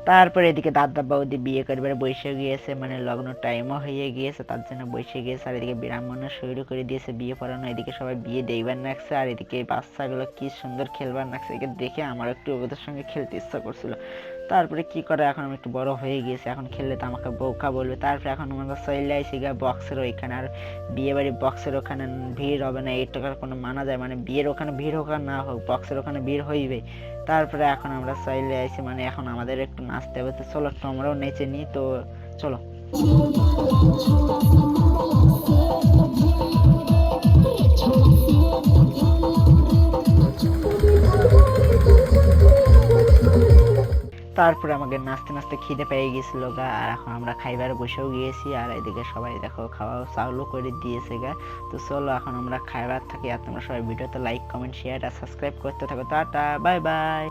তারপরে এদিকে দাদা বৌদি বিয়ে করবার বসে গিয়েছে, মানে লগ্ন টাইমও হয়ে গিয়েছে, তার জন্য বসে গিয়েছে। আর এদিকে ব্রাহ্মণও শুরু করে দিয়েছে বিয়ে পড়ানো। এদিকে সবাই বিয়ে দেখবার নাকছে, আর এদিকে বাচ্চাগুলো কি সুন্দর খেলবার নাকছে। একে দেখে আমার একটু ওদের সঙ্গে খেলতে ইচ্ছা করছিল। তারপরে কি করে, এখন আমি একটু বড় হয়ে গিয়েছে, এখন খেললে তো আমাকে বোকা বলবে। তারপরে এখন আমরা চলে আসি গা বক্সের ওইখানে। আর বিয়ে বাড়ি বক্সের ওখানে ভিড় হবে না এই টাকার কোনো মানা যায়, মানে বিয়ের ওখানে ভিড় হোক আর না হোক বক্সের ওখানে ভিড় হইবে। তারপরে এখন আমরা চলে আসি, মানে এখন আমাদের একটু নাচতে হবে। তো চলো তোমরাও নেচে নি, তো চলো। তারপরে আমাকে নাচতে নাচতে খিদে পেয়ে গেছিল গা, আর এখন আমরা খাইবার বসেও গিয়েছি। আর এদিকে সবাই দেখো খাওয়া চাউলও করে দিয়েছে গা। তো চলো এখন আমরা খাইবার থাকি। আর তোমরা সবাই ভিডিওতে লাইক কমেন্ট শেয়ার আর সাবস্ক্রাইব করতে থাকো। Tata, bye bye.